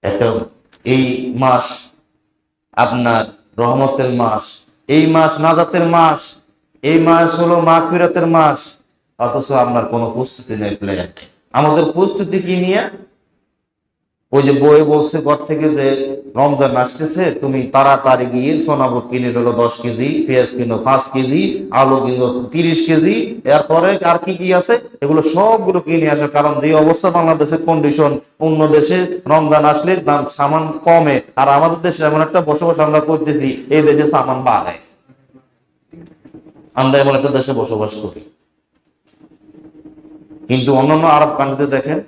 একটা এই মাস আপনার রহমতের মাস, এই মাস নাজাতের মাস, এই মাস হলো মাগফিরাতের মাস, অথচ আপনার কোনো প্রস্তুতি নেই, প্ল্যান নেই। আমাদের প্রস্তুতি কি নিয়ে? ওই যে বই বলছে ঘর থেকে যে রমজান আসতেছে, তুমি তাড়াতাড়ি গিয়ে সোনাবুট কিনে নিলো 10 কেজি, পেঁয়াজ কিনো 5 কেজি, আলু কিনো 30 কেজি, এরপরে আর কি কি আছে এগুলো সবগুলো কিনে আসে। কারণ যে অবস্থা বাংলাদেশের কন্ডিশন, অন্য দেশে রমজান আসলে দাম সামান কমে, আর আমাদের দেশে এমন একটা বসবাস আমরা করতেছি, এই দেশে সামান বাড়ে। আমরা এমন একটা দেশে বসবাস করি। কিন্তু অন্যান্য আরব কান্ট্রিতে দেখেন,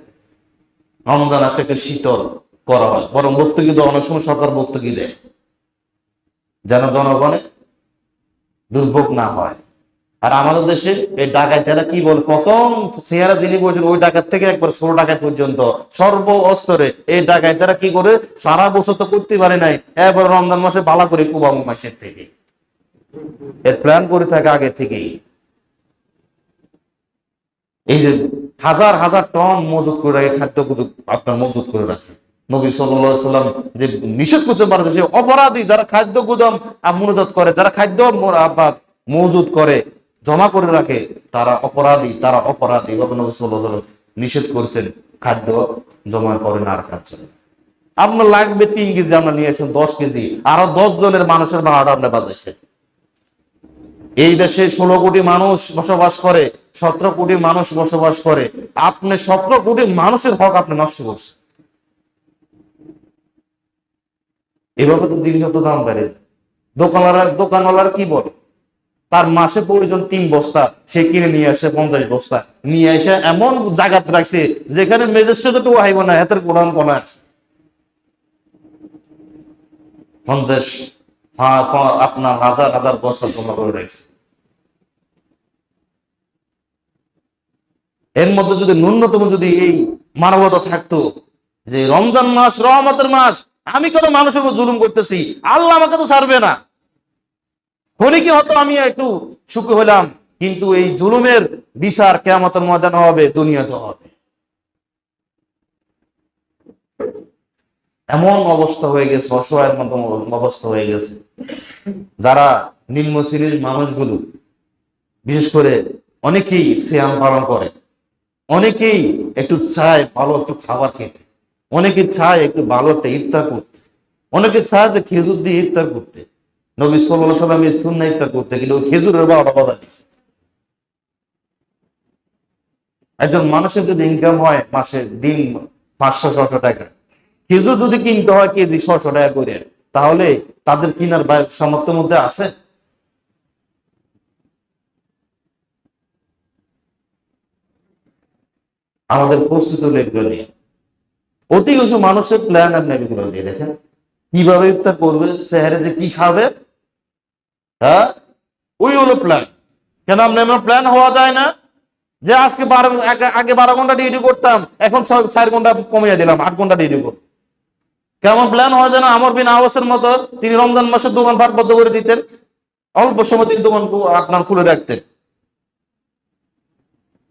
রমজান আসলে একটু শীতল করা হয়, বরং ভর্তুকি দেয়, অনেক সময় সরকার ভর্তুকি দেয় যেন জনগণের দুর্ভোগ না হয়। আর আমাদের দেশে এই ডাকাতেরা কি বল, প্রথম চেহারা যিনি বলছেন ওই ডাকাত থেকে একবার 16 ডাকাত পর্যন্ত সর্ব অস্তরে এই ডাকাতেরা কি করে, সারা বছর তো করতে পারে নাই, এবার রমজান মাসে বালা করে কুবাম মাসের থেকে এর প্ল্যান করে থাকে আগে থেকেই। এই যে হাজার হাজার টন মজুত করে রাখে, খাদ্য আপনার মজুত করে রাখে। নবী সাল্লাল্লাহু আলাইহি সাল্লাম যে নিষেধ করতে পারে, সে অপরাধী যারা খাদ্য গুদাম মনোজাত করে, যারা খাদ্য মজুত করে জমা করে রাখে, তারা অপরাধী, তারা অপরাধী। বাবা নবী সাল্লাল্লাহু আলাইহি সাল্লাম নিষেধ করেছেন খাদ্য জমা করে না রাখার। আপনার লাগবে 3 কেজি, আমরা নিয়ে আসুন 10 কেজি, আরো 10 জনের মানুষের ভাড়াটা আপনি বাজাইছেন। এই দেশে 16 কোটি মানুষ বসবাস করে, 17 কোটি মানুষ বসবাস করে, আপনি 17 কোটি মানুষের হক আপনি নষ্ট করছেন। এভাবে তো জিনিসের তো দাম বেড়ে যায়। দোকানওয়ালার কি বলে, তার মাসে প্রয়োজন 3 বস্তা, সে কিনে নিয়ে আসে 50 বস্তা, নিয়ে এসে এমন জায়গাতে রাখছে যেখানে ম্যাজিস্ট্রেট তো হাইব না, হাতের কোরআন কোনা আছে 50 আপনার হাজার হাজার বস্তা জমা করে রাখছে। এর মধ্যে যদি ন্যূনতম যদি এই মানবতা থাকতো যে রমজান মাস রহমতের মাস, আমি কোনো মানুষের উপর জুলুম করতেছি, আল্লাহ আমাকে তো ছাড়বে না, হলে কি হতো আমি একটু সুখী হলাম, কিন্তু এই জুলুমের বিচার কিয়ামতের ময়দানে হবে, দুনিয়াতে হবে। এমন অবস্থা হয়ে গেছে, অসহায়ের মতো অবস্থা হয়ে গেছে। যারা নিম্ন শ্রেণীর মানুষগুলো, বিশেষ করে অনেকেই সিয়াম পালন করে, অনেকেই একটু চায় ভালো একটু খাবার খেতে, অনেকে চায় একটু ভালো একটা ইফতার করতে, অনেকে চায় যে খেজুর দিয়ে ইফতার করতে। নবী সাল্লাল্লাহু আলাইহি সাল্লাম সুন্নাহ ইফতার করতে, কিন্তু ওই খেজুরের 12টা বাজার দিচ্ছে। একজন মানুষের যদি ইনকাম হয় মাসে দিন 500-600 টাকা, খেজুর যদি কিনতে হয় কেজি 600 টাকা করে, তাহলে তাদের কিনার সামর্থ্যের মধ্যে আছে? আমাদের প্রস্তুতি হলো এগুলো নিয়ে। অধিকাংশ মানুষের প্ল্যান আপনি এগুলো দিয়ে দেখেন, কিভাবে ইফতার করবে, সেহরিতে কি খাবে, হ্যাঁ, ওই হলো প্ল্যান। কেন আপনার প্ল্যান হওয়া যায় না যে আজকে আগে 12 ঘন্টা ডিউটি করতাম, এখন 4 ঘন্টা কমিয়ে দিলাম, 8 ঘন্টা ডিউটি করব। কেমন প্ল্যান হয় যেন আমর বিন আওয়াসের মতো, তিনি রমজান মাসে দোকান পাট বন্ধ করে দিতেন, অল্প সময় তিনি দোকান আপনার খুলে রাখতেন।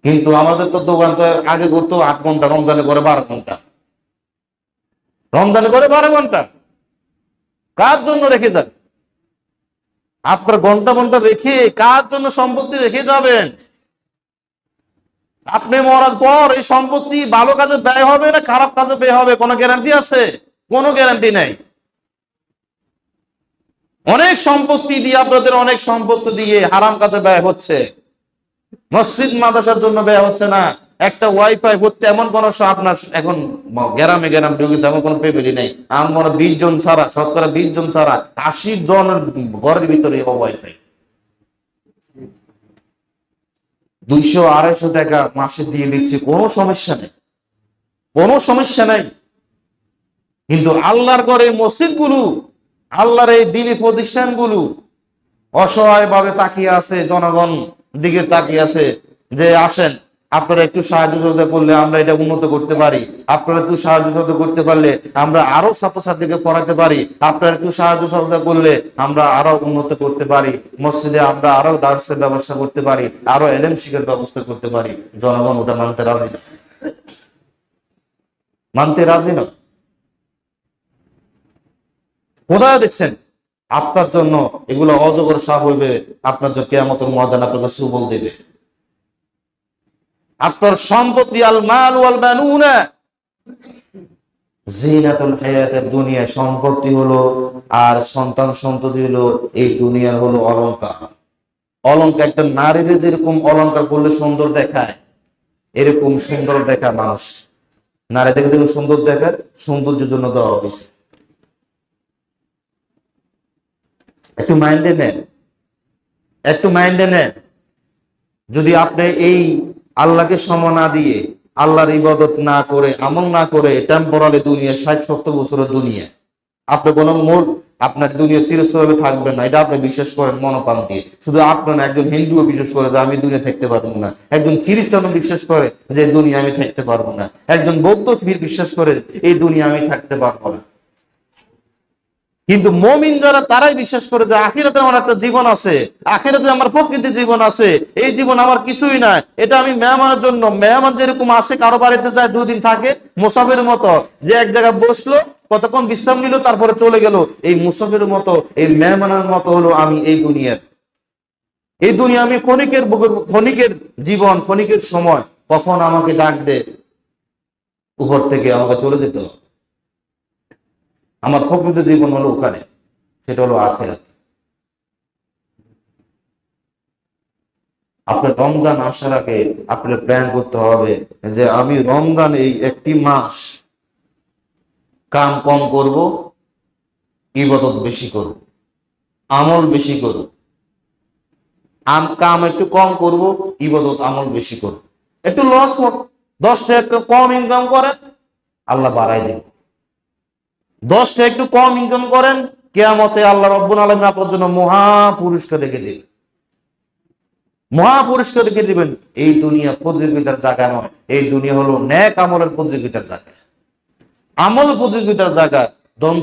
কিন্তু আমাদের তো দোকান তো আগে করতো 8 ঘন্টা, রমজানে করে 12 ঘন্টা, রমজানে করে 12 ঘন্টা। কার জন্য রেখে যান? আপনার ঘন্টা ঘন্টা রেখে কার জন্য সম্পত্তি রেখে যাবেন? আপনি মরার পর এই সম্পত্তি ভালো কাজে ব্যয় হবে না খারাপ কাজে ব্যয় হবে, কোনো গ্যারান্টি আছে? কোনো গ্যারান্টি নেই। অনেক সম্পত্তি দিয়ে, আপনাদের অনেক সম্পত্তি দিয়ে হারাম কাজে ব্যয় হচ্ছে, মসজিদ মাদ্রাসার জন্য ব্যয় হচ্ছে না। একটা ওয়াইফাই ভর্তি এমন কোন আপনার এখন গ্রামে ঢুকেছে এমন কোন ফ্যামিলি নেই, আমরা 20 জন ছাড়া, শতকরা 20 জন ছাড়া 80 জনের ঘরের ভিতরে ওয়াইফাই। 200-250 টাকা মাসে দিয়ে দিচ্ছে, কোনো সমস্যা নেই, কোনো সমস্যা নাই। কিন্তু আল্লাহর ঘরে মসজিদ গুলো, আল্লাহর এই দ্বীনি প্রতিষ্ঠানগুলো অসহায় ভাবে তাকিয়ে আছে, জনগণ দিকে তাকিয়ে আছে যে আসেন আপনারা একটু সাহায্য সহযোগিতা করলে আমরা এটা উন্নত করতে পারি, আপনারা একটু সাহায্য সহযোগিতা করতে পারলে আমরা আরো ছাত্রছাত্রীকে পড়াতে পারি, আপনারা একটু সাহায্য সহযোগিতা করলে আমরা আরো উন্নত করতে পারি, মসজিদে আমরা আরো দার্সের ব্যবস্থা করতে পারি, আরো এলেম শিক্ষার ব্যবস্থা করতে পারি। জনগণ ওটা মানতে রাজি না, মানতে রাজি না। কোথায় দেখছেন? আপনার জন্য এগুলো অজগর সাপ হইবে, আপনার জন্য কিয়ামতের ময়দান আপনাকে সুবল দেবে। আপনার সম্পত্তি আল মাল ওয়াল বানুনা জিনাতুল হায়াতের দুনিয়া, সম্পত্তি হলো আর সন্তান সন্ততি হলো এই দুনিয়ার হলো অলংকার। অলংকার, একটা নারীর যেরকম অলংকার করলে সুন্দর দেখায়, এরকম সুন্দর দেখায় মানুষ। নারী দেখে যেরকম সুন্দর দেখায়, সৌন্দর্যের জন্য দেওয়া হয়েছে। একটু মাইন্ডে নেন, একটু মাইন্ডে নেন। যদি আপনি এই আল্লাহকে সময় না দিয়ে, আল্লাহর ইবাদত না করে, আমল না করে, টেম্পোরালি দুনিয়া 60-70 বছরের দুনিয়া, আপনি কোনো মূল আপনার দুনিয়া চিরস্থায়ী থাকবেন না, এটা আপনি বিশ্বাস করেন মনোপ্রাণ দিয়ে। শুধু আপনার না, একজন হিন্দুও বিশ্বাস করে যে আমি দুনিয়া থাকতে পারবো না, একজন খ্রিস্টানও বিশ্বাস করে যে দুনিয়া আমি থাকতে পারবো না, একজন বৌদ্ধ বিশ্বাস করে এই দুনিয়া আমি থাকতে পারবো না। কিন্তু মুমিন যারা, তারাই বিশ্বাস করে যে আখিরাতে আমার একটা জীবন আছে, আখিরাতে আমার প্রকৃতি জীবন আছে, এই জীবন আমার কিছুই না, এটা আমি মেহমানের জন্য। মেহমান যেরকম আসে, কারো বাড়িতে যায় 2 দিন থাকে, মুসাফির মতো, যে এক জায়গায় বসলো, কতক্ষণ বিশ্রাম নিল, তারপরে চলে গেল, এই মুসাফির মতো, এই মেহমানের মতো হলো আমি এই দুনিয়ার। এই দুনিয়া আমি ক্ষণিকের জীবন, ক্ষণিকের সময়, কখন আমাকে ডাক দে উপর থেকে আমাকে চলে যেতে হবে। আমার প্রকৃত জীবন হলো ওখানে, সেটা হলো আখিরাত। আপনার রমজান আসার আগে আপনার প্ল্যান করতে হবে যে আমি রমজান এই একটি মাস কাম কম করব, ইবাদত বেশি করব, আমল বেশি করব। কাম একটু কম করব, ইবাদত আমল বেশি করব। একটু লস হোক, 10 টাকা একটু কম ইনকাম করেন, আল্লাহ বাড়াই দিবে। 10 টাকা একটু কম ইনকাম করেন, কিয়ামতে আল্লাহ রাব্বুল আলামিন আপনার জন্য মহা পুরস্কার রেখে দিবেন, মহা পুরস্কার রেখে দিবেন। এই দুনিয়া প্রতিযোগিতার জায়গা নয়, এই দুনিয়া হলো নেক আমলের প্রতিযোগিতার জায়গা, আমল প্রতিযোগিতার জায়গা। ধন